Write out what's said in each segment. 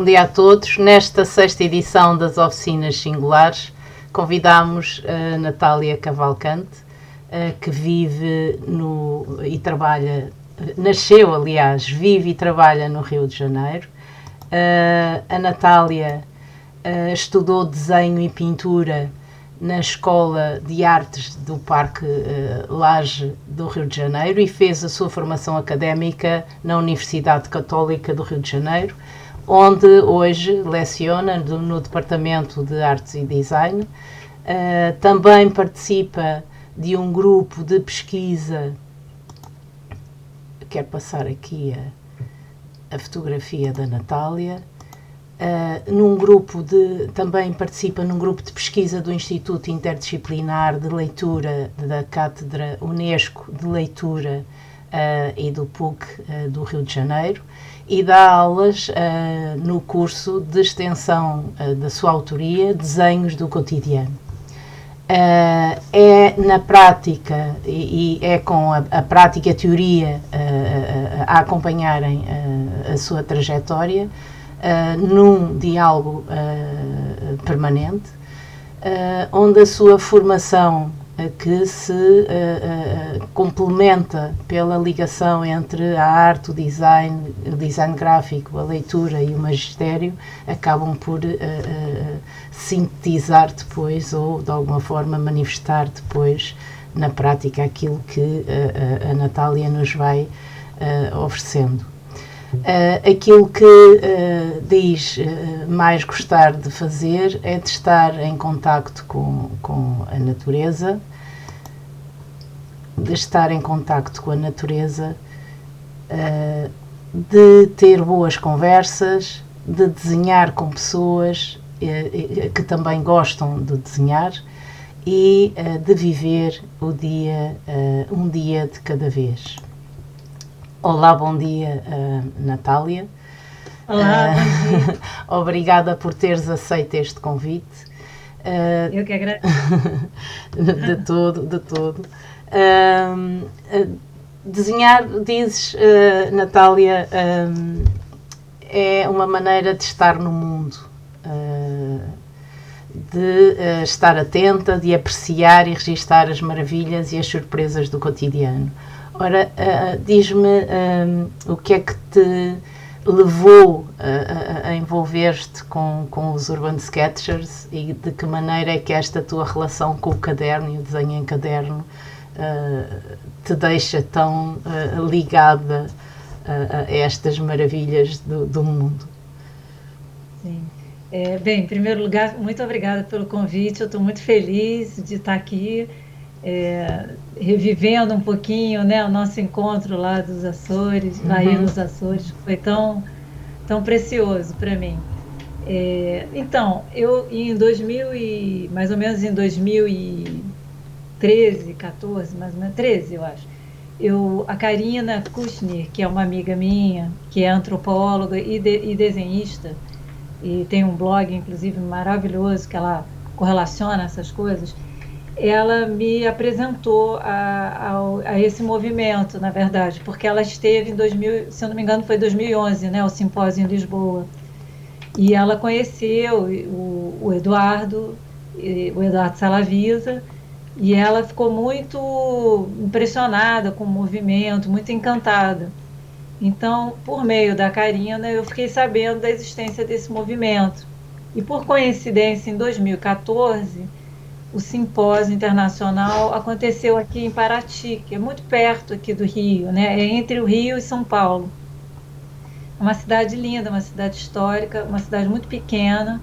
Bom dia a todos. Nesta sexta edição das Oficinas Singulares, convidamos a Natália Cavalcante, que vive e trabalha, nasceu, aliás, vive e trabalha no Rio de Janeiro. A Natália estudou desenho e pintura na Escola de Artes do Parque Lage do Rio de Janeiro e fez a sua formação académica na Universidade Católica do Rio de Janeiro, onde hoje leciona no Departamento de Artes e Design. Também participa de um grupo de pesquisa. Quero passar aqui a fotografia da Natália. Também participa num grupo de pesquisa do Instituto Interdisciplinar de Leitura da Cátedra Unesco de Leitura e do PUC do Rio de Janeiro, e dá aulas no curso de extensão da sua autoria, Desenhos do Cotidiano. É na prática, e é com a prática e a teoria a acompanharem a sua trajetória, num diálogo permanente, onde a sua formação, que se complementa pela ligação entre a arte, o design gráfico, a leitura e o magistério, acabam por sintetizar depois, ou de alguma forma manifestar depois na prática aquilo que a Natália nos vai oferecendo. Aquilo que diz mais gostar de fazer é de estar em contacto com a natureza, de ter boas conversas, de desenhar com pessoas que também gostam de desenhar e de viver um dia de cada vez. Olá, bom dia, Natália. Olá, bom dia. Obrigada por teres aceito este convite. Eu que agradeço. De todo. Desenhar, dizes, Natália, é uma maneira de estar no mundo, de estar atenta, de apreciar e registar as maravilhas e as surpresas do cotidiano. Ora, diz-me o que é que te levou a envolver-te com os Urban Sketchers e de que maneira é que esta tua relação com o caderno e o desenho em caderno te deixa tão ligada a estas maravilhas do mundo? Sim. Bem, em primeiro lugar, muito obrigada pelo convite. Eu estou muito feliz de estar aqui, revivendo um pouquinho, né, o nosso encontro lá dos Açores, aí nos Açores, que foi tão precioso para mim. Então, eu mais ou menos em 2013, 14, mais ou menos, 13 eu acho, a Karina Kushner, que é uma amiga minha, que é antropóloga e desenhista, e tem um blog, inclusive, maravilhoso, que ela correlaciona essas coisas, ela me apresentou a esse movimento, na verdade, porque ela esteve em 2000, se eu não me engano, foi 2011, né, o simpósio em Lisboa. E ela conheceu o Eduardo Salavisa, e ela ficou muito impressionada com o movimento, muito encantada. Então, por meio da Karina, eu fiquei sabendo da existência desse movimento. E, por coincidência, em 2014, o simpósio internacional aconteceu aqui em Paraty, que é muito perto aqui do Rio, né? É entre o Rio e São Paulo. É uma cidade linda, uma cidade histórica, uma cidade muito pequena.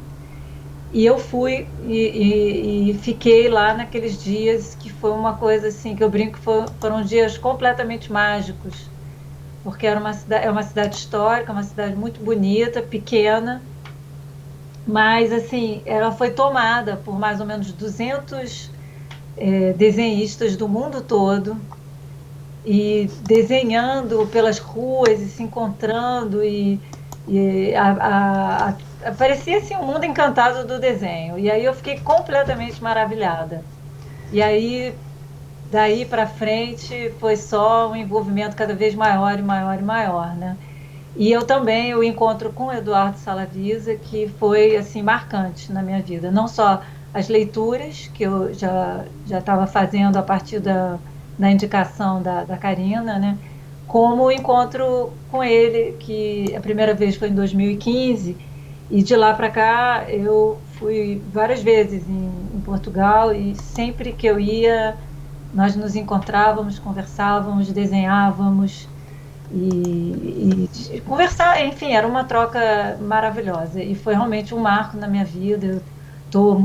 E eu fui e fiquei lá naqueles dias, que foi uma coisa assim, que eu brinco, foram dias completamente mágicos, porque é uma cidade histórica, uma cidade muito bonita, pequena, mas assim, ela foi tomada por mais ou menos 200 desenhistas do mundo todo, e desenhando pelas ruas e se encontrando, e parecia assim um mundo encantado do desenho. E aí eu fiquei completamente maravilhada. E aí, daí para frente, foi só um envolvimento cada vez maior e maior e maior, né? E eu também, o encontro com o Eduardo Salavisa, que foi assim marcante na minha vida. Não só as leituras que eu já estava fazendo a partir da indicação da Karina, né? Como o encontro com ele, que a primeira vez foi em 2015, e de lá para cá eu fui várias vezes em Portugal, e sempre que eu ia, nós nos encontrávamos, conversávamos, desenhávamos, e conversar, enfim, era uma troca maravilhosa, e foi realmente um marco na minha vida.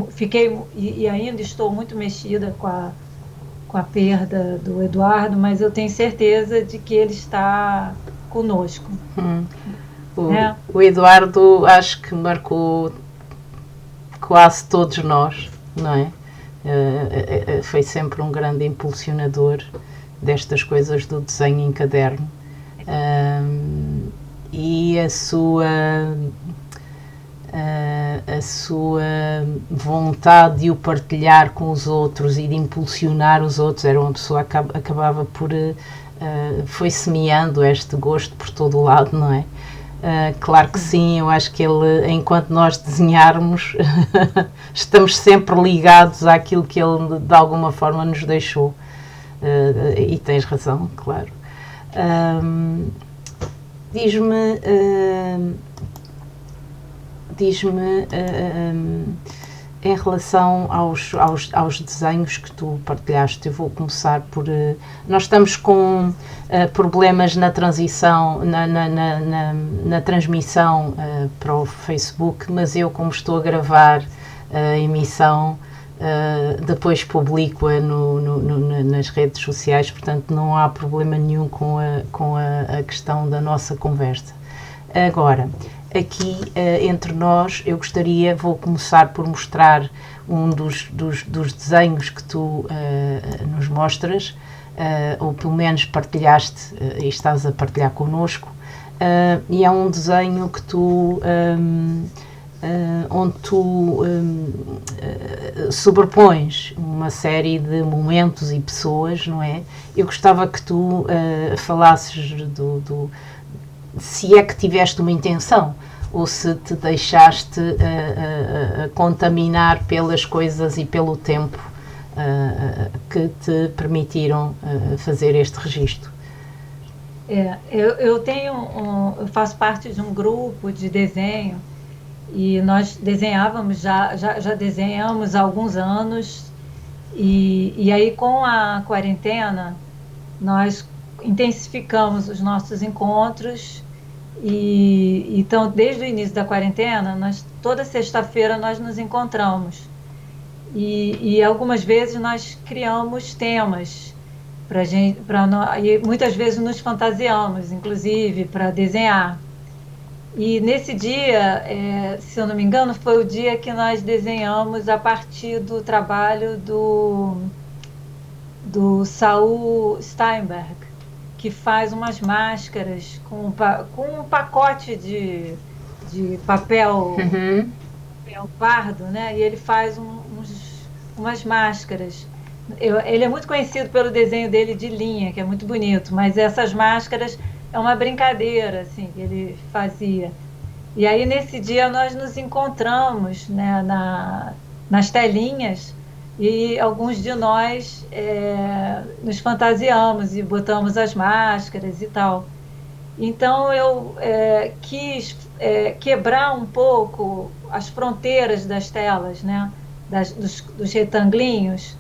Fiquei, e ainda estou muito mexida com a perda do Eduardo, mas eu tenho certeza de que ele está conosco. O Eduardo acho que marcou quase todos nós, não é? Foi sempre um grande impulsionador destas coisas do desenho em caderno, e a sua vontade de o partilhar com os outros e de impulsionar os outros. Era uma pessoa que acabava por foi semeando este gosto por todo o lado, não é? Claro que sim, eu acho que ele, enquanto nós desenharmos, estamos sempre ligados àquilo que ele de alguma forma nos deixou, e tens razão, claro. Diz-me em relação aos desenhos que tu partilhaste. Eu vou começar por... nós estamos com problemas na transição, na transmissão para o Facebook, mas eu, como estou a gravar a emissão, depois publico-a nas redes sociais, portanto não há problema nenhum com a questão da nossa conversa. Agora, aqui entre nós, vou começar por mostrar um dos desenhos que tu nos mostras, ou pelo menos partilhaste e estás a partilhar connosco, e é um desenho que tu onde tu sobrepões uma série de momentos e pessoas, não é? Eu gostava que tu falasses se é que tiveste uma intenção ou se te deixaste contaminar pelas coisas e pelo tempo que te permitiram fazer este registro. Eu faço parte de um grupo de desenho, e nós desenhávamos, já desenhamos há alguns anos, e aí com a quarentena nós intensificamos os nossos encontros, e então desde o início da quarentena, toda sexta-feira nós nos encontramos, e algumas vezes nós criamos temas e muitas vezes nos fantasiamos, inclusive, para desenhar. E nesse dia, se eu não me engano, foi o dia que nós desenhamos a partir do trabalho do Saul Steinberg, que faz umas máscaras com um pacote de papel, papel pardo, né? E ele faz umas máscaras. Ele é muito conhecido pelo desenho dele de linha, que é muito bonito, mas essas máscaras é uma brincadeira assim, que ele fazia. E aí nesse dia nós nos encontramos, né, nas telinhas, e alguns de nós nos fantasiamos e botamos as máscaras e tal. Então eu quis quebrar um pouco as fronteiras das telas, né, dos retanglinhos,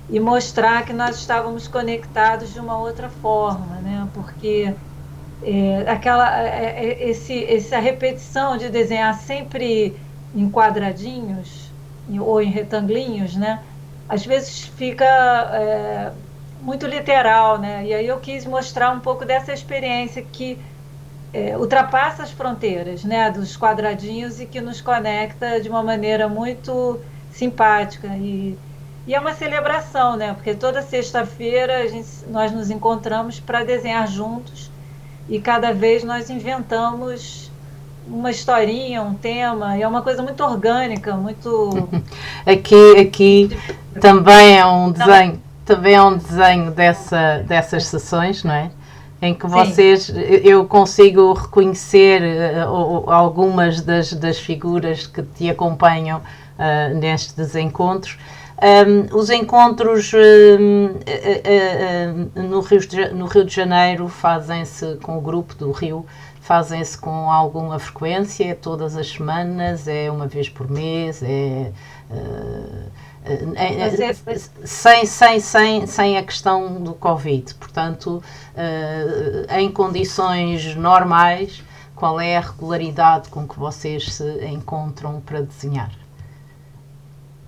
e mostrar que nós estávamos conectados de uma outra forma, né? Porque essa repetição de desenhar sempre em quadradinhos ou em retanglinhos, né? Às vezes fica muito literal, né? E aí eu quis mostrar um pouco dessa experiência que ultrapassa as fronteiras, né? Dos quadradinhos, e que nos conecta de uma maneira muito simpática, e é uma celebração, né? Porque toda sexta-feira nós nos encontramos para desenhar juntos, e cada vez nós inventamos uma historinha, um tema, e é uma coisa muito orgânica, muito... Aqui também é um desenho, dessas sessões, não é? em que vocês, eu consigo reconhecer algumas das figuras que te acompanham nestes encontros. Os encontros no Rio de Janeiro fazem-se com o grupo do Rio, fazem-se com alguma frequência, é todas as semanas, é uma vez por mês, sem a questão do Covid. Portanto, em condições normais, qual é a regularidade com que vocês se encontram para desenhar?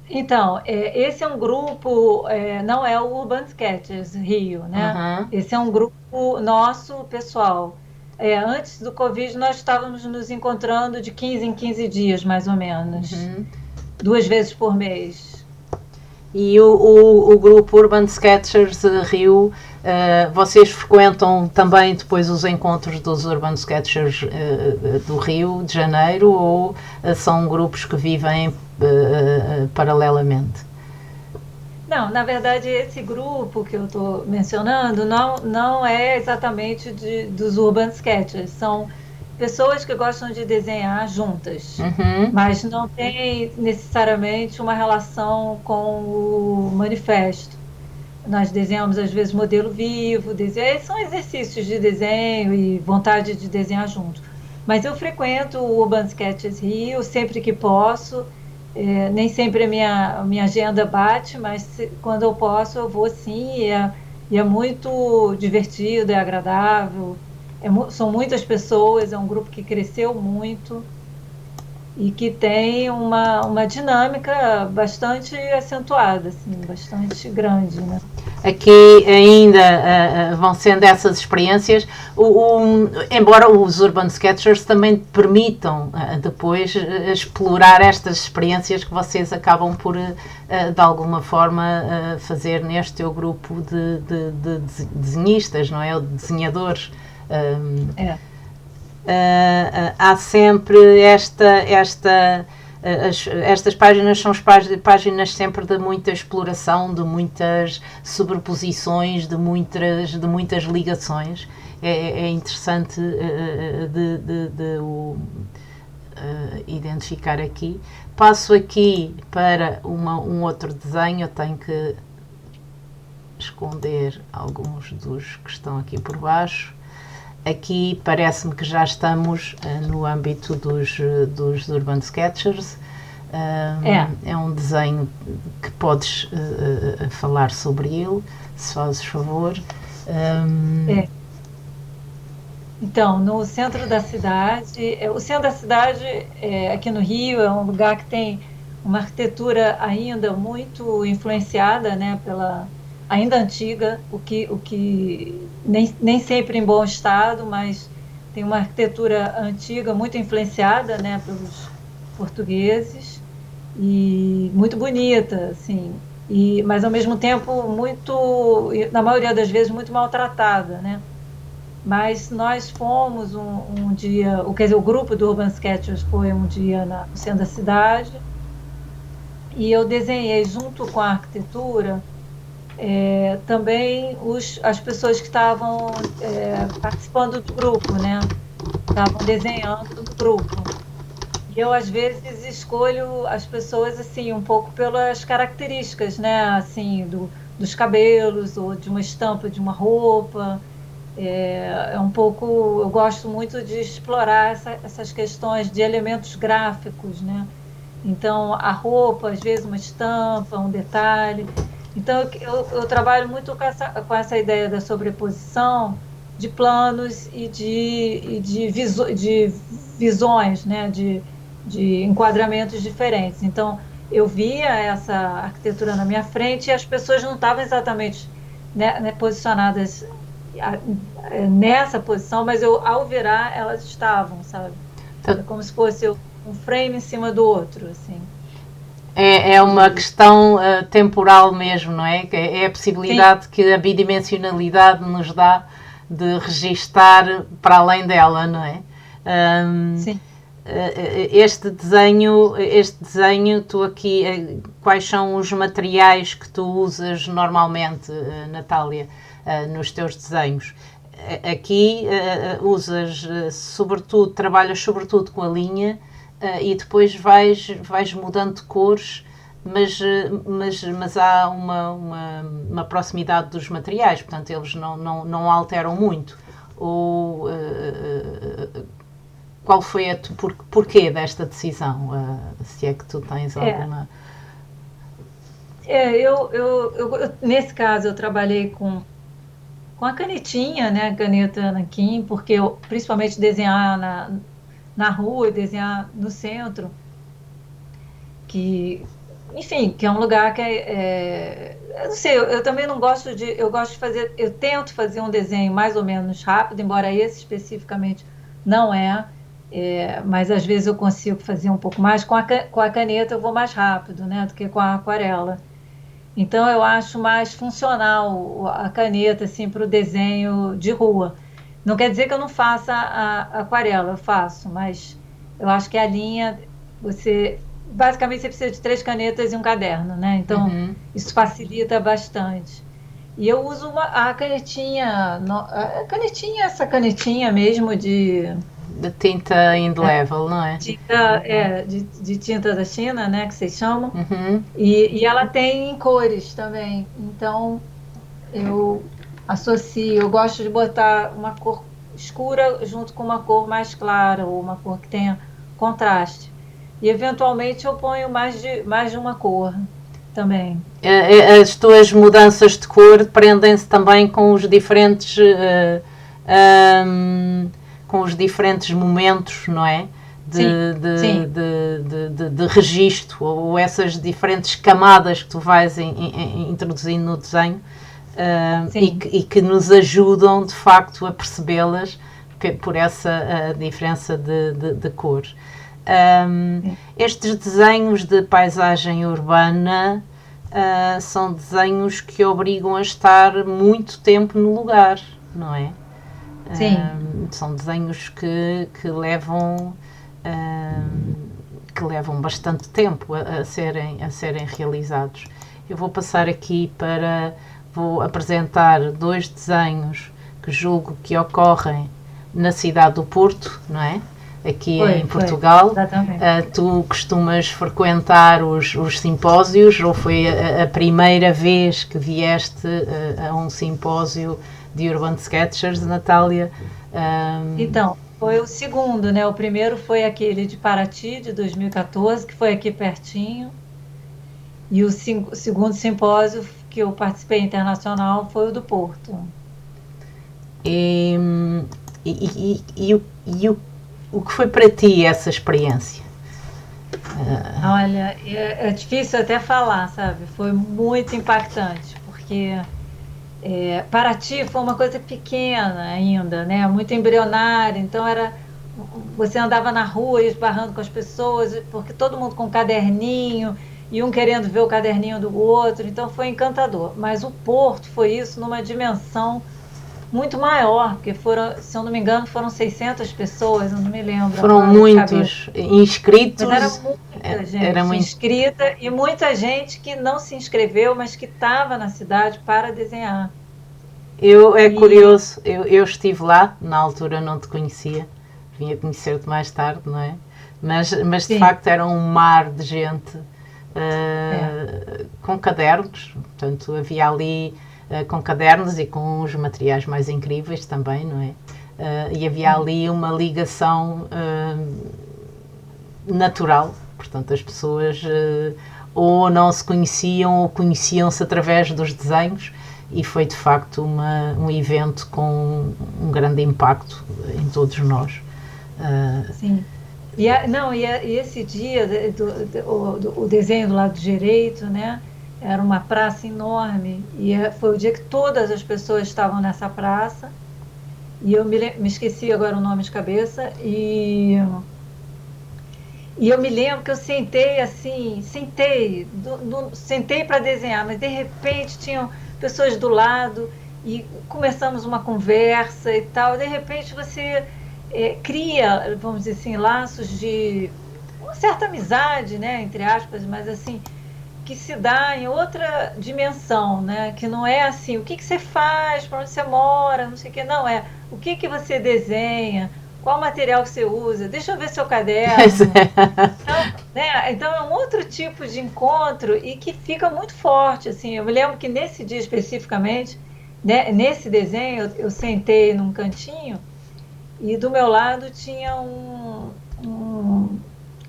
Então, esse é um grupo, não é o Urban Sketchers Rio, né? Esse é um grupo nosso, pessoal. Antes do Covid, nós estávamos nos encontrando de 15 em 15 dias, mais ou menos. 2 vezes por mês. E o grupo Urban Sketchers Rio, vocês frequentam também depois os encontros dos Urban Sketchers do Rio de Janeiro, ou são grupos que vivem paralelamente? Não, na verdade, esse grupo que eu estou mencionando não é exatamente dos Urban Sketchers, são pessoas que gostam de desenhar juntas, mas não tem necessariamente uma relação com o manifesto. Nós desenhamos, às vezes, modelo vivo, são exercícios de desenho e vontade de desenhar junto. Mas eu frequento o Urban Sketchers Rio sempre que posso. Nem sempre a minha agenda bate, mas quando eu posso eu vou sim, e é muito divertido, é agradável. São muitas pessoas, é um grupo que cresceu muito e que tem uma dinâmica bastante acentuada, assim, bastante grande, né? Aqui ainda vão sendo essas experiências, embora os Urban Sketchers também permitam depois explorar estas experiências que vocês acabam por, de alguma forma, fazer neste teu grupo de desenhistas, não é? Ou de desenhadores. Há sempre estas páginas são páginas sempre de muita exploração, de muitas sobreposições, de muitas ligações. É interessante de identificar aqui. Passo aqui para um outro desenho. Eu tenho que esconder alguns dos que estão aqui por baixo. Aqui parece-me que já estamos no âmbito dos Urban Sketchers. É um desenho que podes falar sobre ele, se fazes favor. Então, no centro da cidade, o centro da cidade aqui no Rio é um lugar que tem uma arquitetura ainda muito influenciada, né, ainda antiga, o que nem sempre em bom estado, mas tem uma arquitetura antiga muito influenciada, né, pelos portugueses e muito bonita, assim, mas ao mesmo tempo muito, na maioria das vezes, muito maltratada, né? Mas nós fomos um dia, quer dizer, o grupo do Urban Sketchers foi um dia no centro da cidade e eu desenhei junto com a arquitetura também as pessoas que estavam participando do grupo, né? Estavam desenhando no grupo. E eu, às vezes, escolho as pessoas, assim, um pouco pelas características, né? Assim, dos cabelos, ou de uma estampa de uma roupa. Um pouco... Eu gosto muito de explorar essas questões de elementos gráficos, né? Então, a roupa, às vezes, uma estampa, um detalhe... Então, eu trabalho muito com essa ideia da sobreposição de planos e de visões, né? de enquadramentos diferentes. Então, eu via essa arquitetura na minha frente e as pessoas não estavam exatamente, né, posicionadas nessa posição, mas ao virar, elas estavam, sabe? É como se fosse um frame em cima do outro, assim. É uma questão temporal mesmo, não é? É a possibilidade Sim. que a bidimensionalidade nos dá de registar para além dela, não é? Sim. Este desenho, tu aqui, quais são os materiais que tu usas normalmente, Natália, nos teus desenhos? aqui usas, sobretudo, trabalhas sobretudo com a linha e depois vais mudando de cores, mas há uma proximidade dos materiais, portanto eles não alteram muito. Ou, qual foi porquê desta decisão? Se é que tu tens alguma... Nesse caso, eu trabalhei com a canetinha, né, a caneta nanquim, porque eu, principalmente desenhar na rua e desenhar no centro, que, enfim, que é um lugar que eu não sei, eu também não gosto eu gosto de fazer, eu tento fazer um desenho mais ou menos rápido, embora esse especificamente não mas às vezes eu consigo fazer um pouco mais, com a caneta eu vou mais rápido, né, do que com a aquarela. Então eu acho mais funcional a caneta assim para o desenho de rua. Não quer dizer que eu não faça a aquarela, eu faço, mas eu acho que a linha basicamente você precisa de 3 canetas e um caderno, né? Então isso facilita bastante. E eu uso a canetinha, essa canetinha mesmo de tinta indelével, não é? De tinta da China, né, que vocês chamam. E ela tem em cores também. Então, eu eu gosto de botar uma cor escura junto com uma cor mais clara, ou uma cor que tenha contraste. E, eventualmente, eu ponho mais de uma cor também. As tuas mudanças de cor prendem-se também com os diferentes... com os diferentes momentos, não é? De registro, ou essas diferentes camadas que tu vais introduzindo no desenho, e que nos ajudam de facto a percebê-las por essa diferença de cor. Estes desenhos de paisagem urbana são desenhos que obrigam a estar muito tempo no lugar, não é? Sim. São desenhos que levam bastante tempo a serem realizados. Eu vou passar aqui vou apresentar 2 desenhos que julgo que ocorrem na cidade do Porto, não é? Aqui em Portugal. Tu costumas frequentar os simpósios, ou foi a primeira vez que vieste a um simpósio de Urban Sketchers, Natália? Então, foi o segundo, né? O primeiro foi aquele de Paraty, de 2014, que foi aqui pertinho. E o segundo simpósio que eu participei internacional foi o do Porto. O que foi para ti essa experiência? Olha, é difícil até falar, sabe? Foi muito impactante, porque Paraty foi uma coisa pequena ainda, né? Muito embrionária, então você andava na rua esbarrando com as pessoas, porque todo mundo com um caderninho, e um querendo ver o caderninho do outro, então foi encantador. Mas o Porto foi isso numa dimensão muito maior, porque se eu não me engano, foram 600 pessoas, eu não me lembro. Foram muitos inscritos. Mas era muita gente inscrita, e muita gente que não se inscreveu, mas que estava na cidade para desenhar. Curioso, eu estive lá, na altura não te conhecia, vim a conhecer-te mais tarde, não é? Mas de facto era um mar de gente com cadernos, portanto havia ali com cadernos e com os materiais mais incríveis também, não é? E havia ali uma ligação natural, portanto as pessoas ou não se conheciam ou conheciam-se através dos desenhos, e foi de facto um evento com um grande impacto em todos nós. Sim. E esse dia, o desenho do lado direito, né? Era uma praça enorme, e foi o dia que todas as pessoas estavam nessa praça, e eu me esqueci agora o nome de cabeça, e eu me lembro que eu sentei para desenhar, mas de repente tinham pessoas do lado, e começamos uma conversa e tal, de repente você cria, vamos dizer assim, laços de uma certa amizade, né, entre aspas, mas assim, que se dá em outra dimensão, né? Que não é assim, o que você faz, para onde você mora, não sei o que, não, é o que você desenha, qual material que você usa, deixa eu ver seu Pois caderno. é. Então, né? Então é um outro tipo de encontro e que fica muito forte, assim. Eu me lembro que nesse dia especificamente, né, nesse desenho, eu sentei num cantinho e do meu lado tinha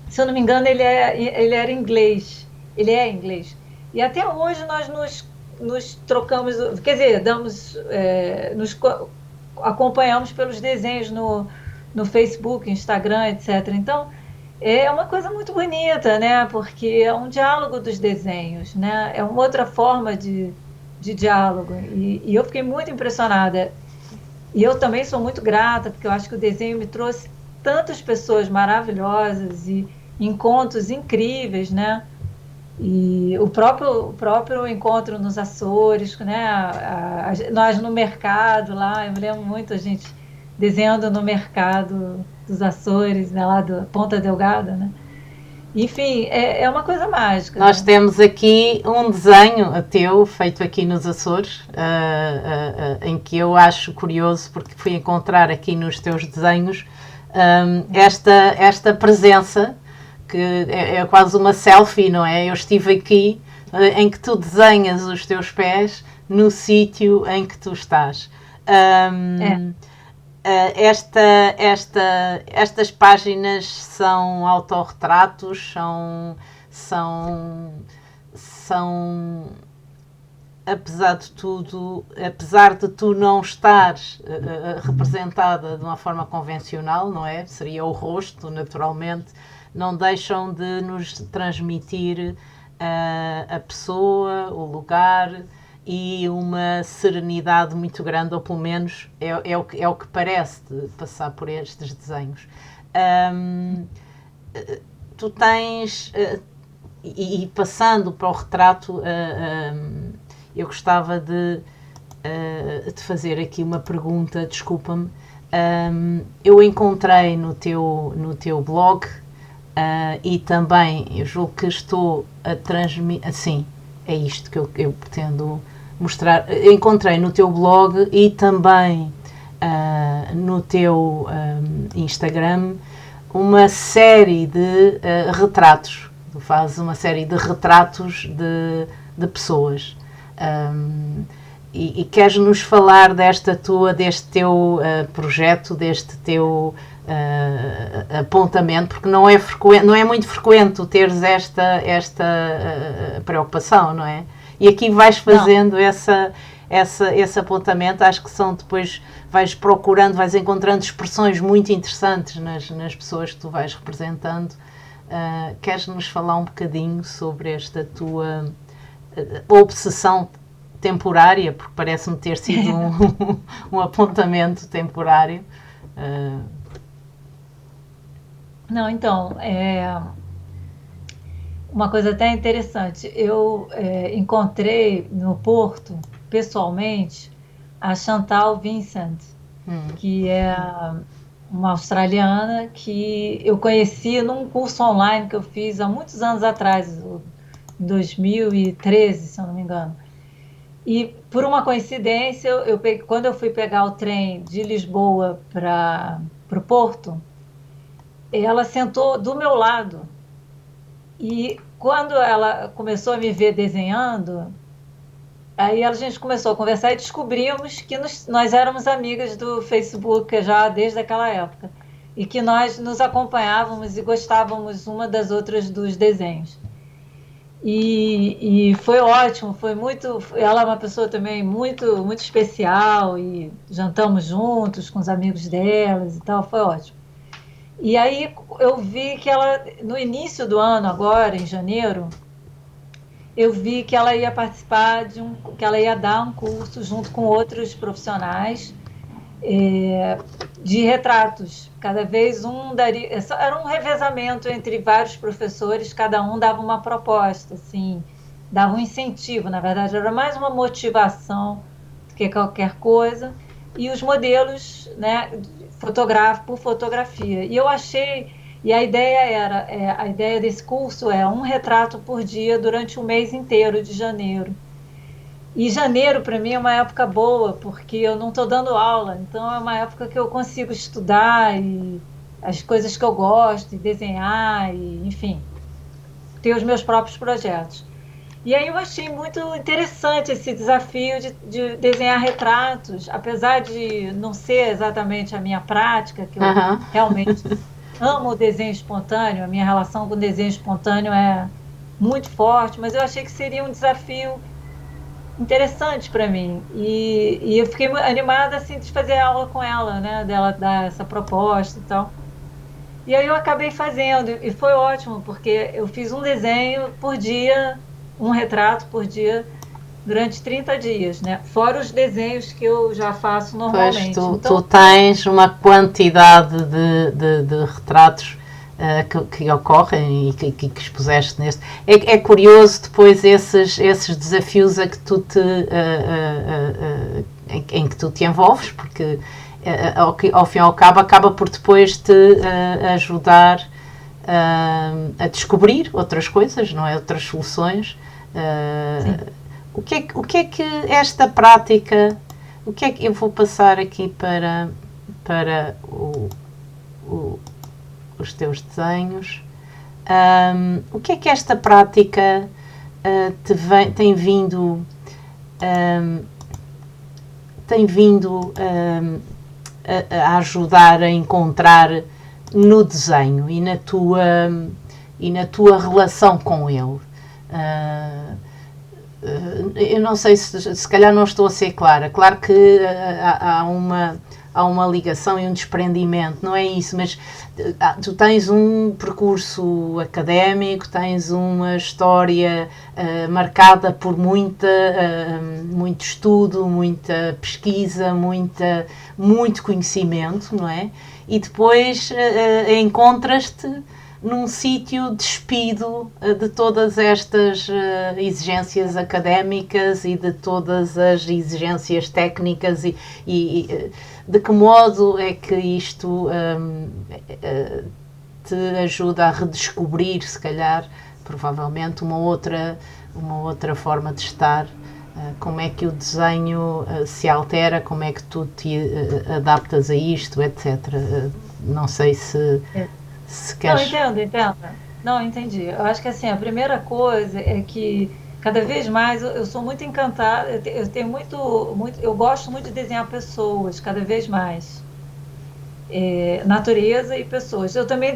se eu não me engano, ele era inglês. Ele é inglês. E até hoje nós nos trocamos, quer dizer, acompanhamos pelos desenhos no Facebook, Instagram, etc. Então, é uma coisa muito bonita, né? Porque é um diálogo dos desenhos, né? É uma outra forma de diálogo. E eu fiquei muito impressionada. E eu também sou muito grata, porque eu acho que o desenho me trouxe tantas pessoas maravilhosas e encontros incríveis, né? E o próprio encontro nos Açores, né? Nós no mercado lá, eu me lembro muito a gente desenhando no mercado dos Açores, né? Lá do Ponta Delgada, né? Enfim, é uma coisa mágica, Nós né? temos aqui um desenho teu, feito aqui nos Açores, em que eu acho curioso, porque fui encontrar aqui nos teus desenhos esta presença, que é quase uma selfie, não é? Eu estive aqui, em que tu desenhas os teus pés no sítio em que tu estás. É. Um, estas páginas são autorretratos, são, são, apesar de tudo, apesar de tu não estares representada de uma forma convencional, não é? Seria o rosto, naturalmente, não deixam de nos transmitir a pessoa, o lugar e uma serenidade muito grande, ou pelo menos é o que parece de passar por estes desenhos. Um, Tu tens, e passando para o retrato, eu gostava de fazer aqui uma pergunta, desculpa-me. Eu encontrei no teu blog e também eu julgo que estou a transmitir. Assim, é isto que eu pretendo mostrar. Encontrei no teu blog e também no teu Instagram uma série de retratos. Tu fazes uma série de retratos de pessoas. E queres-nos falar deste teu projeto, deste teu apontamento, porque não é muito frequente teres esta preocupação, não é? E aqui vais fazendo esse apontamento, acho que são depois, vais procurando, vais encontrando expressões muito interessantes nas pessoas que tu vais representando. Queres-nos falar um bocadinho sobre esta tua obsessão temporária, porque parece-me ter sido um apontamento temporário. Não, então, uma coisa até interessante. Eu encontrei no Porto, pessoalmente, a Chantal Vincent, que é uma australiana que eu conheci num curso online que eu fiz há muitos anos atrás, em 2013, se eu não me engano. E por uma coincidência, quando eu fui pegar o trem de Lisboa para o Porto, ela sentou do meu lado. E quando ela começou a me ver desenhando, aí a gente começou a conversar e descobrimos que nós éramos amigas do Facebook já desde aquela época. E que nós nos acompanhávamos e gostávamos uma das outras dos desenhos. E foi ótimo, foi muito. Ela é uma pessoa também muito, muito especial e jantamos juntos com os amigos delas e tal, foi ótimo. E aí eu vi que ela, no início do ano, agora, em janeiro, eu vi que ela ia participar que ela ia dar um curso junto com outros profissionais de retratos. Cada vez um daria. Era um revezamento entre vários professores, cada um dava uma proposta, assim, dava um incentivo, na verdade, era mais uma motivação do que qualquer coisa. E os modelos, né, por fotografia. E eu achei E a ideia desse curso é um retrato por dia durante o mês inteiro de janeiro. E janeiro, para mim, é uma época boa, porque eu não estou dando aula, então é uma época que eu consigo estudar e as coisas que eu gosto, e desenhar, e, enfim, ter os meus próprios projetos. E aí eu achei muito interessante esse desafio de desenhar retratos, apesar de não ser exatamente a minha prática, que eu Aham. realmente amo o desenho espontâneo, a minha relação com o desenho espontâneo é muito forte, mas eu achei que seria um desafio interessante para mim. E eu fiquei animada assim, de fazer aula com ela, né? Dela dar essa proposta e tal. E aí eu acabei fazendo, e foi ótimo, porque eu fiz um desenho por dia, um retrato por dia, durante 30 dias, né? Fora os desenhos que eu já faço Pois normalmente. tu Então, tens uma quantidade de retratos que ocorrem e que expuseste neste. É curioso depois esses desafios a que tu em que tu te envolves, porque ao fim e ao cabo acaba por depois te ajudar a descobrir outras coisas, não é? Outras soluções. sim. O que é que esta prática, o que é que eu vou passar aqui para os teus desenhos? O que é que esta prática tem vindo a ajudar a encontrar no desenho e na tua relação com ele? Eu não sei se calhar não estou a ser clara. Claro que há uma ligação e um desprendimento, não é isso, mas tu tens um percurso académico, tens uma história marcada por muito estudo, muita pesquisa, muito conhecimento, não é? E depois encontras-te num sítio despido de todas estas exigências académicas e de todas as exigências técnicas e de que modo é que isto te ajuda a redescobrir, se calhar, provavelmente, uma outra forma de estar, como é que o desenho se altera, como é que tu te adaptas a isto, etc. Não sei se Não, queres... entendo. Não, entendi. Eu acho que assim, a primeira coisa é que cada vez mais eu sou muito encantada, eu tenho eu gosto muito de desenhar pessoas, cada vez mais. Natureza e pessoas. Eu também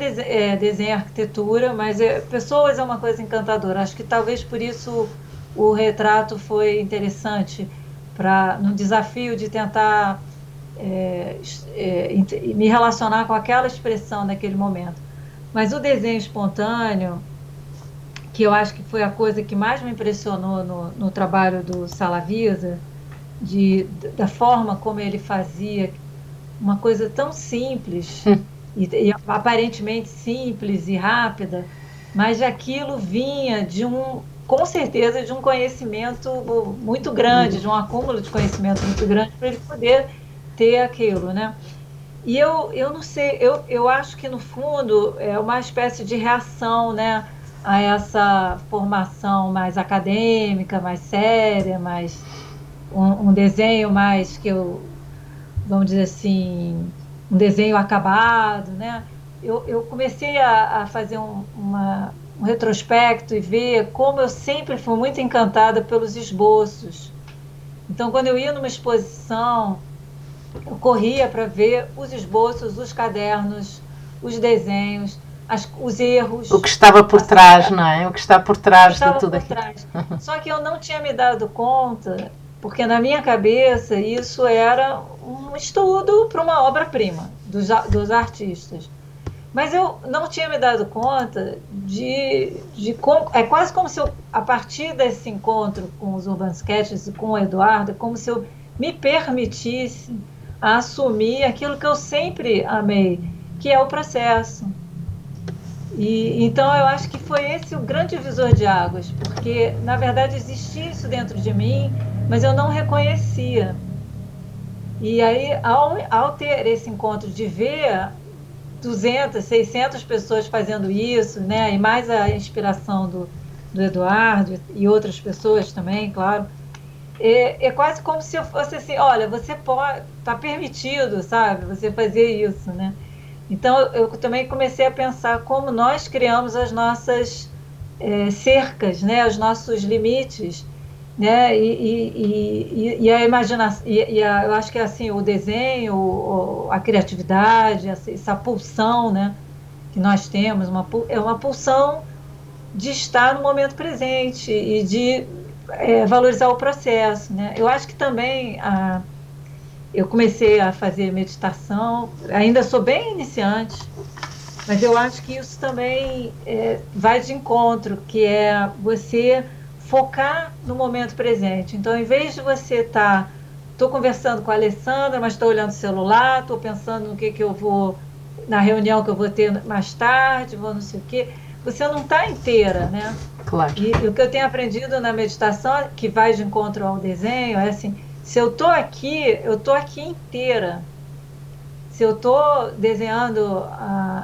desenho arquitetura, mas pessoas é uma coisa encantadora. Acho que talvez por isso o retrato foi interessante no desafio de tentar me relacionar com aquela expressão naquele momento. Mas o desenho espontâneo, que eu acho que foi a coisa que mais me impressionou no trabalho do Salavisa, da forma como ele fazia uma coisa tão simples e aparentemente simples e rápida, mas aquilo vinha com certeza, de um conhecimento muito grande, de um acúmulo de conhecimento muito grande para ele poder ter aquilo, né? E eu não sei, eu acho que no fundo é uma espécie de reação, né, a essa formação mais acadêmica, mais séria, mais um desenho mais vamos dizer assim, um desenho acabado, né? Eu comecei a fazer um retrospecto e ver como eu sempre fui muito encantada pelos esboços. Então, quando eu ia numa exposição, eu corria para ver os esboços, os cadernos, os desenhos, os erros. O que estava por trás, não é? O que está por trás de tudo por aquilo. trás. Só que eu não tinha me dado conta, porque na minha cabeça isso era um estudo para uma obra-prima dos artistas. Mas eu não tinha me dado conta de como. É quase como se eu, a partir desse encontro com os Urban Sketches e com o Eduardo, é como se eu me permitisse assumir aquilo que eu sempre amei, que é o processo. Então eu acho que foi esse o grande divisor de águas, porque na verdade existia isso dentro de mim, mas eu não reconhecia. E aí, ao ter esse encontro de ver 200, 600 pessoas fazendo isso, né? E mais a inspiração do Eduardo e outras pessoas também, claro. É quase como se eu fosse assim, olha, você pode, está permitido, sabe, você fazer isso, né? Então eu também comecei a pensar como nós criamos as nossas cercas, né? Os nossos limites, né? E a imaginação, eu acho que é assim, o desenho, a criatividade, essa pulsão, né? Que nós temos, é uma pulsão de estar no momento presente e de valorizar o processo, né? Eu acho que também eu comecei a fazer meditação, ainda sou bem iniciante, mas eu acho que isso também vai de encontro, que é você focar no momento presente. Então, em vez de você estou conversando com a Alessandra, mas estou olhando o celular, estou pensando no que eu vou, na reunião que eu vou ter mais tarde, vou não sei o quê, você não está inteira, né? Claro. E o que eu tenho aprendido na meditação, que vai de encontro ao desenho, é assim, se eu estou aqui inteira. Se eu estou desenhando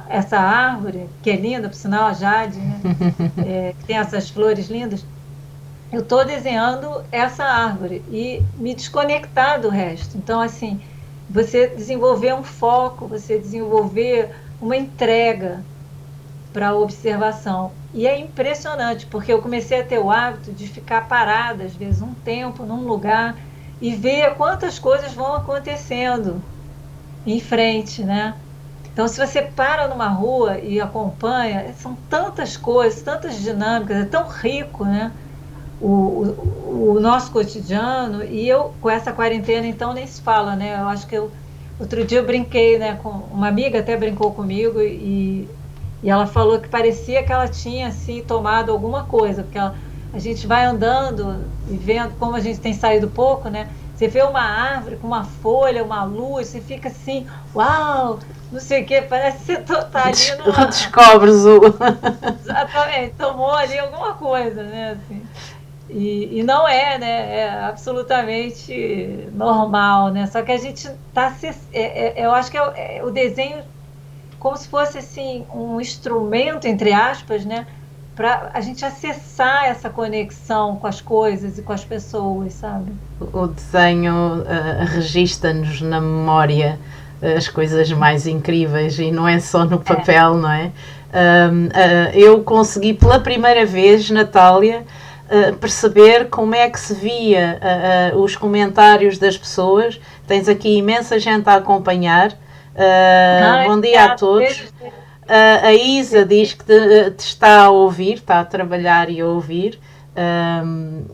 essa árvore, que é linda, por sinal, a Jade, né? Que tem essas flores lindas, eu estou desenhando essa árvore e me desconectar do resto. Então, assim, você desenvolver um foco, você desenvolver uma entrega para a observação. E é impressionante, porque eu comecei a ter o hábito de ficar parada, às vezes, um tempo, num lugar, e ver quantas coisas vão acontecendo em frente, né? Então, se você para numa rua e acompanha, são tantas coisas, tantas dinâmicas, é tão rico, né? O nosso cotidiano, e eu, com essa quarentena, então, nem se fala, né? Eu acho que outro dia eu brinquei, né? Com uma amiga até brincou comigo e ela falou que parecia que ela tinha, assim, tomado alguma coisa, porque a gente vai andando e vendo como a gente tem saído pouco, né? Você vê uma árvore com uma folha, uma luz, você fica assim, uau, não sei o quê, parece que você está ali numa... Redescobres o... Exatamente, tomou ali alguma coisa, né? Assim. E não é, né? É absolutamente normal, né? Só que a gente está... eu acho que o desenho como se fosse assim um instrumento, entre aspas, né? Para a gente acessar essa conexão com as coisas e com as pessoas, sabe? O desenho registra-nos na memória as coisas mais incríveis e não é só no papel, não é? Eu consegui pela primeira vez, Natália, perceber como é que se via os comentários das pessoas. Tens aqui imensa gente a acompanhar. Bom dia a todos. A Isa diz que te está a ouvir, está a trabalhar e a ouvir.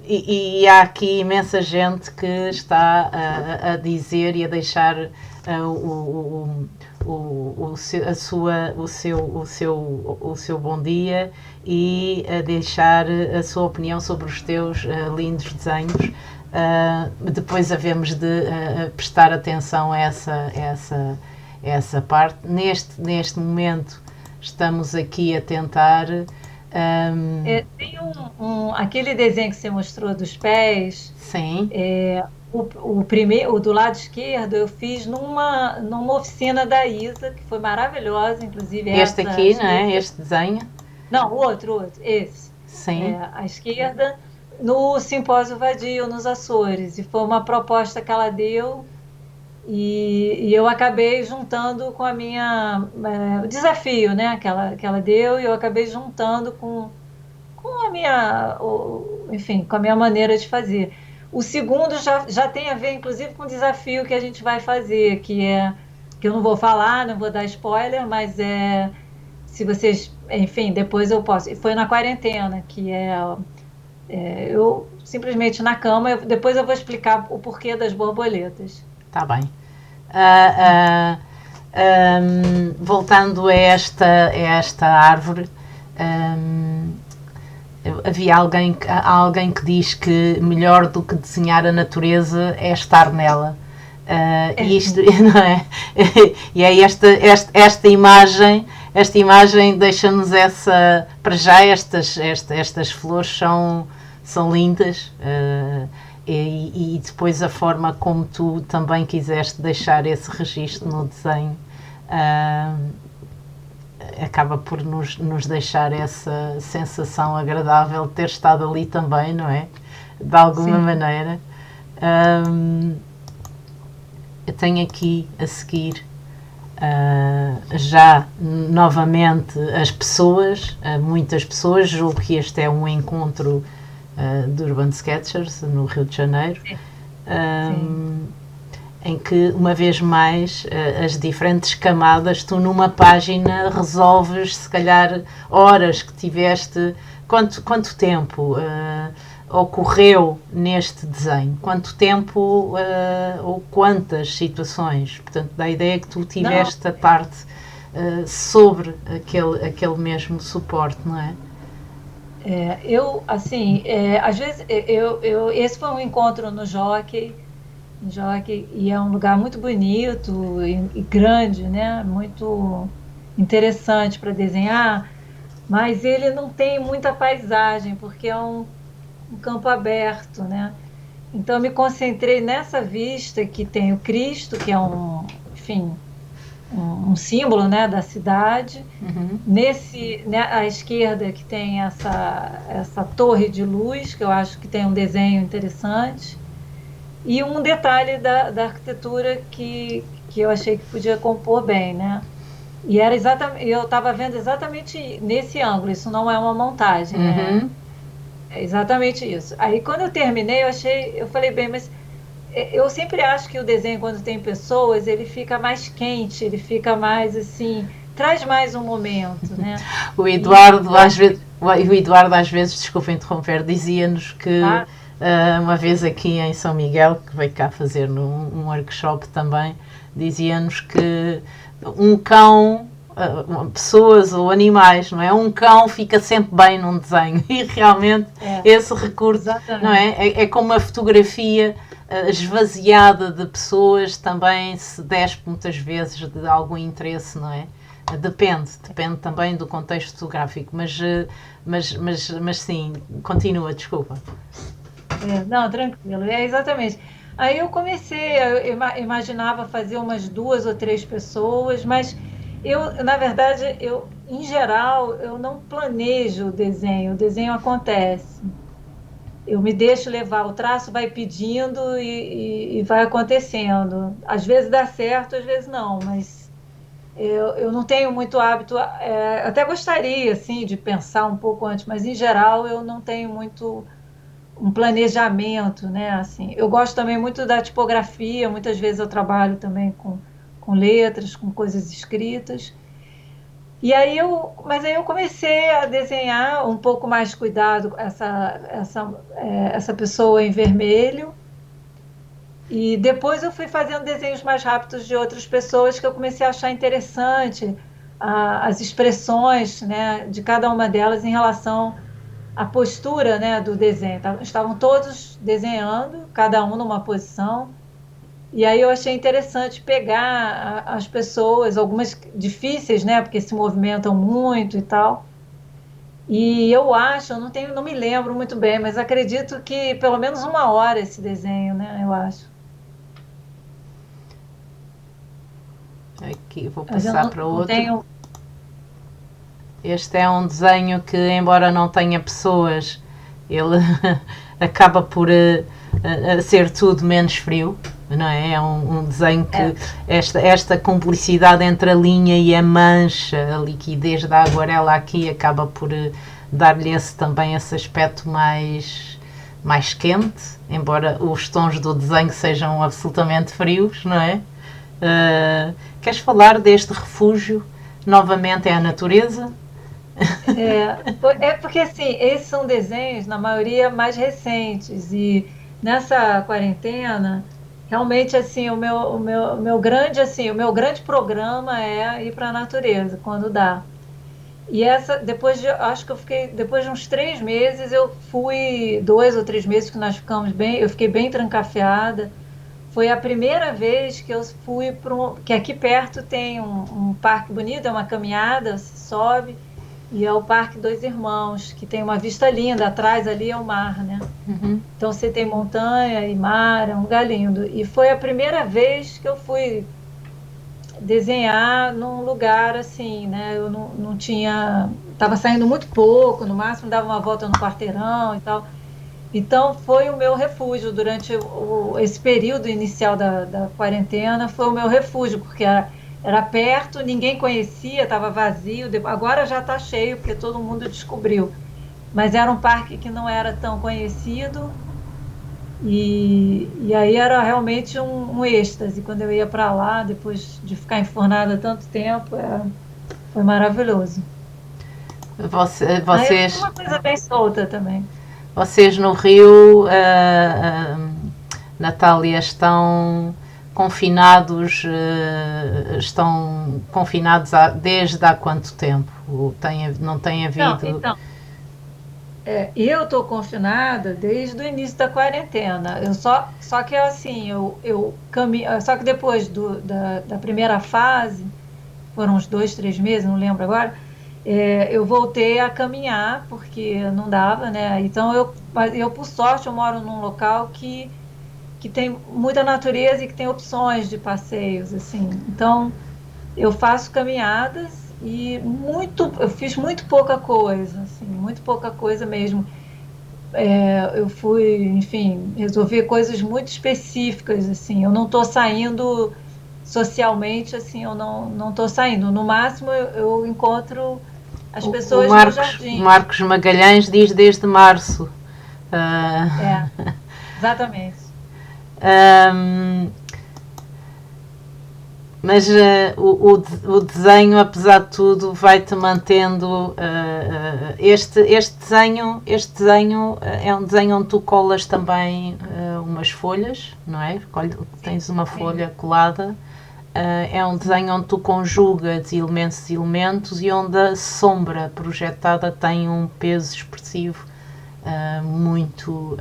E há aqui imensa gente que está a dizer e a deixar o seu bom dia e a deixar a sua opinião sobre os teus lindos desenhos. Depois havemos de prestar atenção a essa parte. Neste momento estamos aqui a tentar... tem aquele desenho que você mostrou dos pés. Sim. O primeiro, o do lado esquerdo, eu fiz numa oficina da Isa, que foi maravilhosa, inclusive. Este aqui, não é? Este desenho? Não, o outro, esse. Sim. À esquerda, no Simpósio Vadio, nos Açores. E foi uma proposta que ela deu. E eu acabei juntando com a minha... o desafio, né, que ela deu, e eu acabei juntando com a minha... enfim, com a minha maneira de fazer. O segundo já tem a ver, inclusive, com o desafio que a gente vai fazer, que eu não vou falar, não vou dar spoiler, mas se vocês... Enfim, depois eu posso... E foi na quarentena, que eu simplesmente na cama, depois eu vou explicar o porquê das borboletas. Está bem. Voltando a esta árvore, havia alguém que diz que melhor do que desenhar a natureza é estar nela. Isto, não é? E é esta imagem deixa-nos para já estas flores são lindas. E depois a forma como tu também quiseste deixar esse registro no desenho acaba por nos deixar essa sensação agradável de ter estado ali também, não é? De alguma maneira. Eu tenho aqui a seguir já novamente as pessoas, muitas pessoas. Julgo que este é um encontro de Urban Sketchers no Rio de Janeiro. Em que, uma vez mais, as diferentes camadas, tu numa página resolves, se calhar, horas que tiveste, quanto tempo ocorreu neste desenho, quanto tempo ou quantas situações, portanto, dá a ideia que tu tiveste a parte sobre aquele mesmo suporte, não é? Às vezes, esse foi um encontro no Jockey, e é um lugar muito bonito e grande, né? Muito interessante para desenhar, mas ele não tem muita paisagem, porque é um campo aberto, né? Então eu me concentrei nessa vista que tem o Cristo, que é um símbolo, né, da cidade. Né, à esquerda que tem essa torre de luz, que eu acho que tem um desenho interessante. E um detalhe da arquitetura que eu achei que podia compor bem, né? E era eu estava vendo exatamente nesse ângulo, isso não é uma montagem, né? É exatamente isso. Aí quando eu terminei, eu falei, bem, mas eu sempre acho que o desenho, quando tem pessoas, ele fica mais quente, ele fica mais assim, traz mais um momento, né? O Eduardo, às vezes, desculpa interromper, dizia-nos que uma vez aqui em São Miguel, que veio cá fazer um workshop também, dizia-nos que um cão, pessoas ou animais, não é? Um cão fica sempre bem num desenho, e realmente esse recurso, não é? É como uma fotografia esvaziada de pessoas, também se despe muitas vezes de algum interesse, não é? Depende também do contexto fotográfico, mas sim, continua, desculpa. Não, tranquilo, exatamente. Aí eu comecei, eu imaginava fazer umas 2 ou 3 pessoas, mas na verdade, em geral, eu não planejo o desenho acontece. Eu me deixo levar, o traço vai pedindo e vai acontecendo. Às vezes dá certo, às vezes não, mas eu não tenho muito hábito, até gostaria, assim, de pensar um pouco antes, mas em geral eu não tenho muito um planejamento, né? Assim, eu gosto também muito da tipografia, muitas vezes eu trabalho também com letras, com coisas escritas. Mas aí eu comecei a desenhar um pouco mais cuidado essa pessoa em vermelho. E depois eu fui fazendo desenhos mais rápidos de outras pessoas que eu comecei a achar interessante as expressões, né, de cada uma delas em relação à postura, né, do desenho. Estavam todos desenhando, cada um numa posição. E aí eu achei interessante pegar as pessoas, algumas difíceis, né, porque se movimentam muito e tal. E eu não me lembro muito bem, mas acredito que pelo menos 1 hora esse desenho, né, eu acho. Aqui vou passar para outro. Tenho... Este é um desenho que, embora não tenha pessoas, ele acaba por ser tudo menos frio, não é? É um desenho que esta cumplicidade entre a linha e a mancha, a liquidez da aguarela aqui acaba por dar-lhe também esse aspecto mais quente, embora os tons do desenho sejam absolutamente frios, não é? Queres falar deste refúgio? Novamente é a natureza? Porque assim, esses são desenhos, na maioria, mais recentes, e nessa quarentena, realmente assim, o meu grande programa é ir para a natureza, quando dá. E depois de uns 3 meses, eu fui, 2 ou 3 meses que nós ficamos eu fiquei bem trancafiada. Foi a primeira vez que eu fui que aqui perto tem um parque bonito, é uma caminhada, você sobe, e é o Parque Dois Irmãos, que tem uma vista linda, atrás ali é o mar, né? Então você tem montanha e mar, é um lugar lindo. E foi a primeira vez que eu fui desenhar num lugar assim, né? Eu não tinha, estava saindo muito pouco, no máximo dava uma volta no quarteirão e tal. Então foi o meu refúgio durante esse período inicial da quarentena, foi o meu refúgio, porque era perto, ninguém conhecia, estava vazio. Agora já está cheio, porque todo mundo descobriu. Mas era um parque que não era tão conhecido e aí era realmente um êxtase quando eu ia para lá, depois de ficar enfurnada tanto tempo, foi maravilhoso. Aí foi Vocês, uma coisa bem solta também. vocês no Rio, Natália, estão confinados desde há quanto tempo? Não tem Não, havido. então, eu estou confinada desde o início da quarentena. Só que assim, eu caminho, só que depois da primeira fase, foram uns 2, 3 meses, não lembro agora, eu voltei a caminhar, porque não dava, né? Então eu, por sorte, eu moro num local que tem muita natureza e que tem opções de passeios, assim. Então, eu faço caminhadas e eu fiz muito pouca coisa, assim, muito pouca coisa mesmo. Eu fui, enfim, resolver coisas muito específicas, assim. Eu não estou saindo socialmente, assim, eu não estou saindo. No máximo, eu encontro as O pessoas no O jardim. Marcos Magalhães diz desde março. Ah, É, exatamente. ahm, mas o desenho, apesar de tudo, vai-te mantendo. Este desenho é um desenho onde tu colas também umas folhas, não é? Sim, Tens uma sim, folha colada. É um sim. desenho onde tu conjugas elementos e onde a sombra projetada tem um peso expressivo muito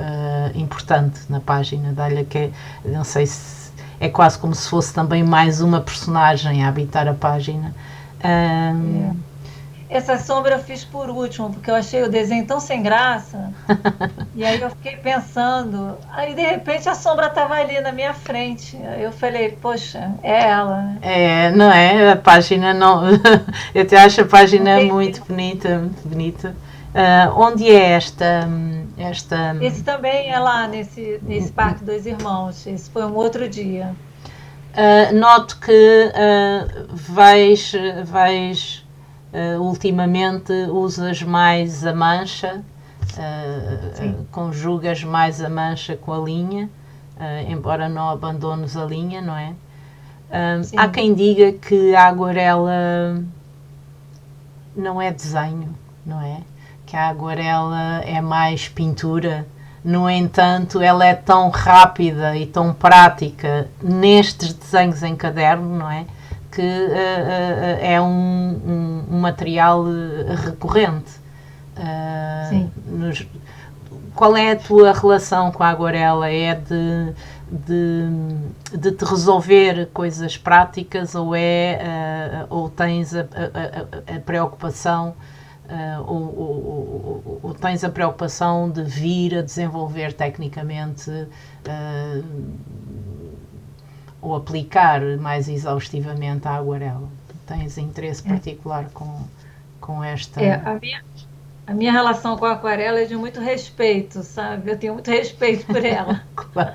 importante na página. Dá-lhe que não sei se é quase como se fosse também mais uma personagem a habitar a página. É. Essa sombra eu fiz por último, porque eu achei o desenho tão sem graça. E aí eu fiquei pensando, aí de repente a sombra estava ali na minha frente. Aí eu falei, poxa, é ela, né? Não é? A página não. Eu te acho a Não página tem muito bonita, muito bonita. Onde é esta. Esse também é lá nesse Parque Dois Irmãos. Esse foi um outro dia. Noto que ultimamente usas mais a mancha, Sim, conjugas mais a mancha com a linha, embora não abandones a linha, não é? Há sim, quem diga que a aguarela não é desenho, não é? Que a aguarela é mais pintura. No entanto, ela é tão rápida e tão prática nestes desenhos em caderno, não é? Que é um material recorrente. sim. Nos, qual é a tua relação com a aguarela? É de te resolver coisas práticas ou tens a preocupação ou tens a preocupação de vir a desenvolver tecnicamente ou aplicar mais exaustivamente a aguarela? Tens interesse É. particular com esta. É, a minha relação com a aquarela é de muito respeito, sabe? Eu tenho muito respeito por ela, Claro.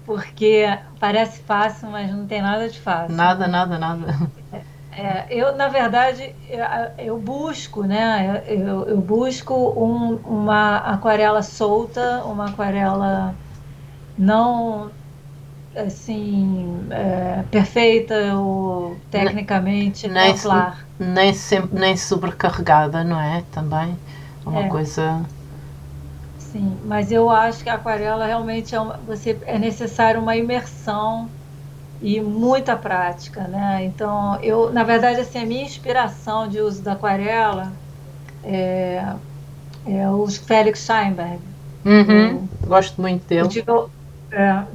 porque parece fácil, mas não tem nada de fácil, Nada, né? nada, nada. Na verdade, eu busco, né? Eu busco uma aquarela solta, uma aquarela não assim perfeita ou tecnicamente Nem, exemplar. nem sobrecarregada, não é? Também uma É, coisa. sim, mas eu acho que a aquarela realmente é necessário uma imersão e muita prática, né? Então, na verdade, assim, a minha inspiração de uso da aquarela é o Felix Steinberg. Uhum, Eu, gosto muito eu dele. tive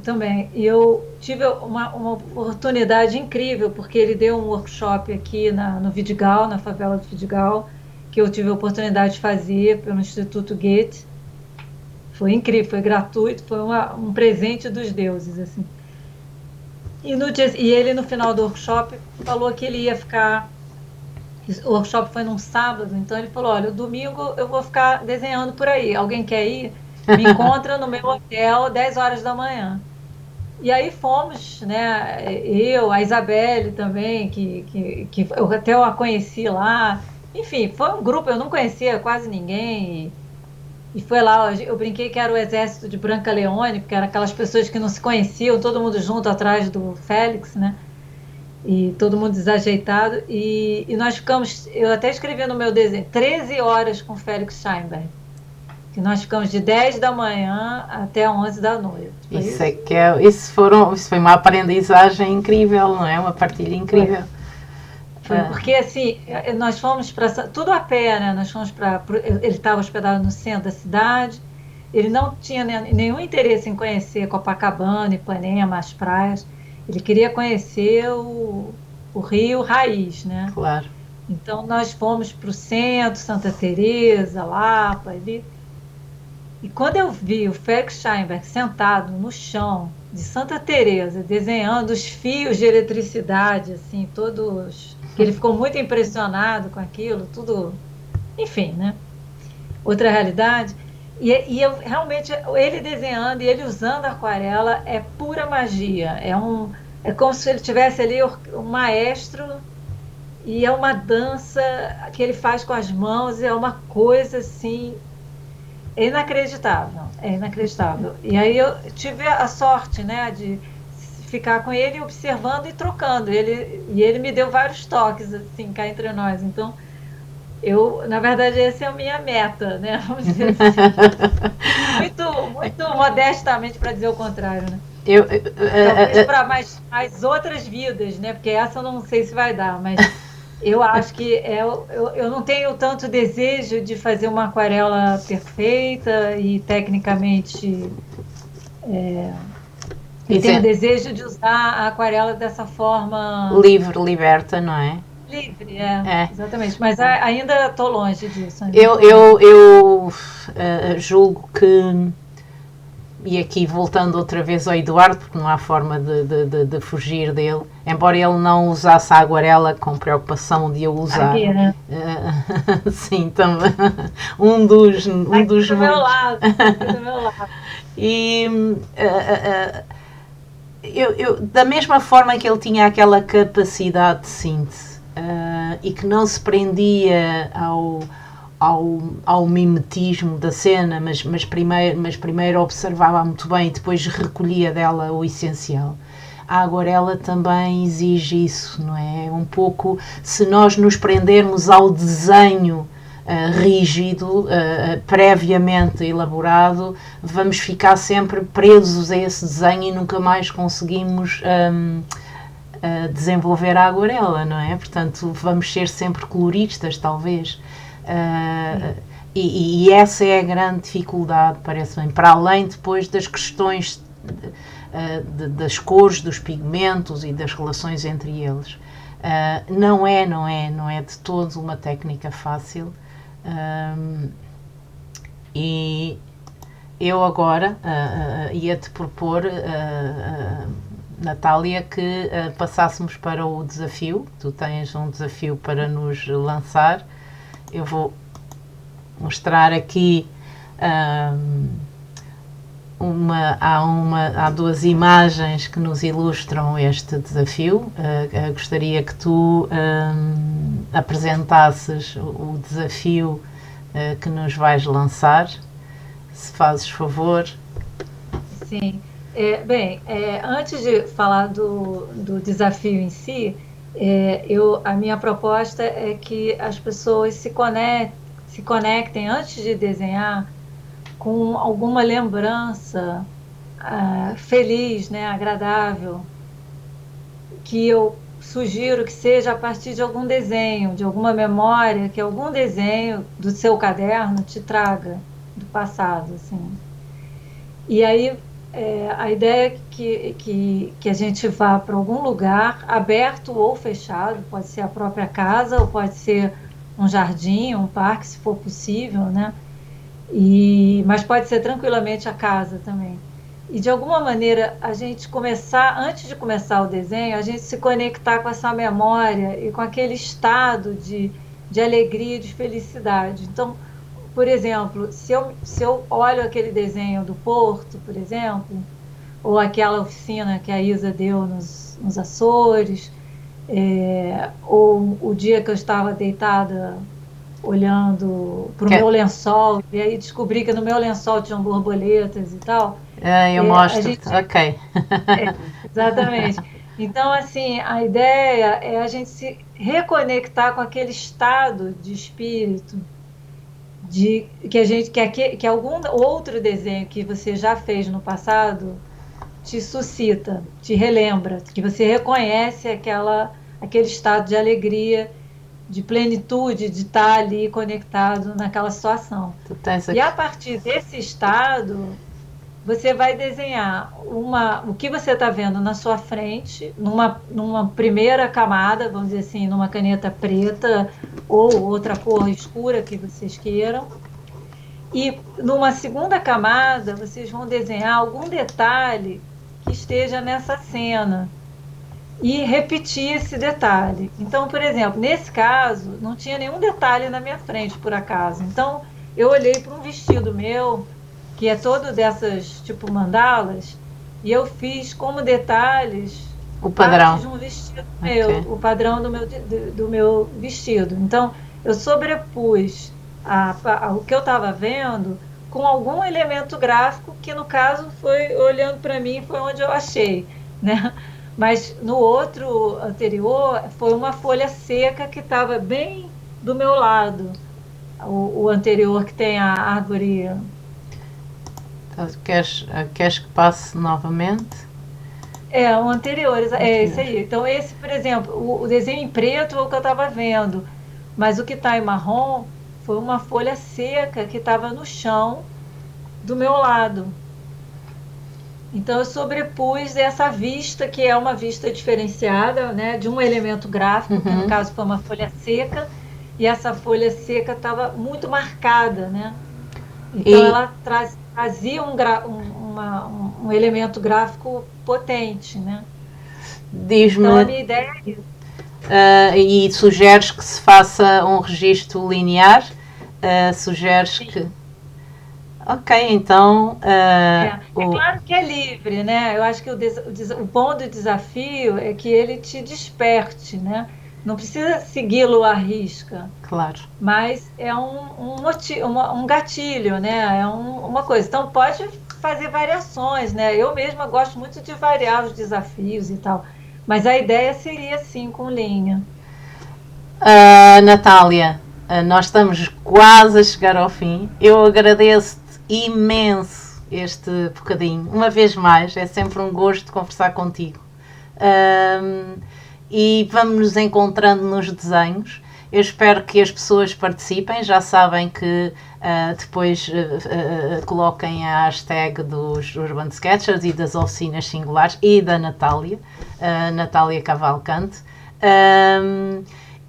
também, e eu tive uma oportunidade incrível, porque ele deu um workshop aqui no Vidigal, na favela do Vidigal, que eu tive a oportunidade de fazer pelo Instituto Goethe. Foi incrível, foi gratuito, foi um presente dos deuses, assim. E ele, no final do workshop, falou que ele ia ficar. O workshop foi num sábado, então ele falou: olha, o domingo eu vou ficar desenhando por aí. Alguém quer ir? Me encontra no meu hotel 10 horas da manhã. E aí fomos, né? Eu, a Isabelle também, que eu até a conheci lá. Enfim, foi um grupo, eu não conhecia quase ninguém. E foi lá, eu brinquei que era o exército de Branca Leone, porque eram aquelas pessoas que não se conheciam, todo mundo junto atrás do Félix, né? E todo mundo desajeitado. E nós ficamos, eu até escrevi no meu desenho, 13 horas com o Félix Steinberg. Que nós ficamos de 10 da manhã até 11 da noite. Isso é que é, isso foi uma aprendizagem incrível, não é? Uma partilha incrível. Foi porque assim, nós fomos para tudo a pé, né? Nós fomos para ele estava hospedado no centro da cidade. Ele não tinha nenhum interesse em conhecer Copacabana, Ipanema, as praias. Ele queria conhecer o Rio Raiz, né? Claro. Então nós fomos para o centro, Santa Teresa, Lapa, ali. E quando eu vi o Félix Steinberg sentado no chão de Santa Teresa, desenhando os fios de eletricidade, assim, todos, que ele ficou muito impressionado com aquilo, tudo, enfim, né? Outra realidade. E eu realmente, ele desenhando e ele usando a aquarela é pura magia. É como se ele tivesse ali um maestro e é uma dança que ele faz com as mãos, é uma coisa assim. É inacreditável, é inacreditável. E aí eu tive a sorte, né, de ficar com ele observando e trocando. E ele me deu vários toques, assim, cá entre nós. Então, na verdade, essa é a minha meta, né, vamos dizer assim. Muito modestamente para dizer o contrário, né? Talvez para mais outras vidas, né, porque essa eu não sei se vai dar, mas... Eu acho que eu não tenho tanto desejo de fazer uma aquarela perfeita e tecnicamente. Eu tenho desejo de usar a aquarela dessa forma. Livre, liberta, não é? Livre, exatamente. Mas ainda estou longe disso. Eu julgo que. E aqui voltando outra vez ao Eduardo, porque não há forma de fugir dele, embora ele não usasse a aguarela com preocupação de eu usar. Sim, também. Um dos do muitos. Meu lado, do meu lado. E da mesma forma que ele tinha aquela capacidade de síntese e que não se prendia ao mimetismo da cena, mas primeiro observava muito bem e depois recolhia dela o essencial. A aguarela também exige isso, não é? Um pouco, se nós nos prendermos ao desenho rígido, previamente elaborado, vamos ficar sempre presos a esse desenho e nunca mais conseguimos desenvolver a aguarela, não é? Portanto, vamos ser sempre coloristas, talvez. E essa é a grande dificuldade, parece-me, para além depois das questões das cores, dos pigmentos e das relações entre eles. Não é de todo uma técnica fácil. E eu agora ia-te propor, Natália, que passássemos para o desafio. Tu tens um desafio para nos lançar. Eu vou mostrar aqui há duas imagens que nos ilustram este desafio. Gostaria que tu apresentasses o desafio que nos vais lançar, se fazes favor. Sim. Antes de falar do desafio em si, a minha proposta é que as pessoas se conectem antes de desenhar com alguma lembrança feliz, né, agradável, que eu sugiro que seja a partir de algum desenho, de alguma memória, que algum desenho do seu caderno te traga do passado, assim. E aí a ideia é que a gente vá para algum lugar, aberto ou fechado, pode ser a própria casa ou pode ser um jardim, um parque, se for possível, né? Mas pode ser tranquilamente a casa também. e de alguma maneira a gente começar, antes de começar o desenho, a gente se conectar com essa memória e com aquele estado de alegria e de felicidade. Então, por exemplo, se eu olho aquele desenho do Porto, por exemplo, ou aquela oficina que a Isa deu nos Açores, ou o dia que eu estava deitada olhando para o meu lençol, e aí descobri que no meu lençol tinham borboletas e tal. Eu A mostro-te, gente, ok. exatamente. Então, assim, a ideia é a gente se reconectar com aquele estado de espírito de que a gente que algum outro desenho que você já fez no passado te suscita, te relembra, que você reconhece aquele estado de alegria, de plenitude, de estar ali conectado naquela situação. Tu tens E a aqui. partir desse estado, você vai desenhar o que você está vendo na sua frente, numa primeira camada, vamos dizer assim, numa caneta preta ou outra cor escura que vocês queiram. E numa segunda camada, vocês vão desenhar algum detalhe que esteja nessa cena e repetir esse detalhe. Então, por exemplo, nesse caso, não tinha nenhum detalhe na minha frente, por acaso. Então, eu olhei para um vestido meu, que é todo dessas, tipo, mandalas, e eu fiz como detalhes O parte padrão. de um vestido meu, Ok. o padrão do meu vestido. Então, eu sobrepus o que eu estava vendo com algum elemento gráfico que, no caso, foi olhando para mim, foi onde eu achei, né? Mas no outro anterior, foi uma folha seca que estava bem do meu lado. O anterior que tem a árvore. Então, queres que passe novamente? O anterior, é esse Anterior. aí. Então, esse, por exemplo, o desenho em preto é o que eu estava vendo, mas o que está em marrom foi uma folha seca que estava no chão do meu lado. Então, eu sobrepus essa vista, que é uma vista diferenciada, né, de um elemento gráfico, que no Uhum. caso foi uma folha seca, e essa folha seca estava muito marcada, né? Então, E ela trazia um elemento gráfico potente, né? Então, a diz-me, minha ideia é isso. e sugeres que se faça um registro linear? Sugeres Sim. que. Ok, então. É claro que é livre, né? Eu acho que o bom do desafio é que ele te desperte, né? Não precisa segui-lo à risca, Claro. mas é um gatilho, né? É uma coisa. Então pode fazer variações, né? Eu mesma gosto muito de variar os desafios e tal, mas a ideia seria assim com linha. Natália, nós estamos quase a chegar ao fim. Eu agradeço-te imenso este bocadinho. Uma vez mais, é sempre um gosto conversar contigo. Ahm, e vamos nos encontrando nos desenhos. Eu espero que as pessoas participem. Já sabem que depois coloquem a hashtag dos Urban Sketchers e das oficinas singulares e da Natália, Natália Cavalcante.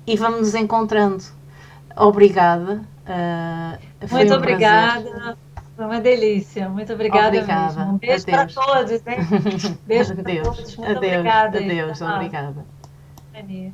E vamos nos encontrando. Obrigada. Foi Muito um prazer. obrigada. Foi uma delícia. Muito obrigada mesmo. Obrigada. Um beijo para Adeus. todos, hein? Beijo para Adeus. todos. Muito Adeus. obrigada, Adeus. Isa. Obrigada. Mania.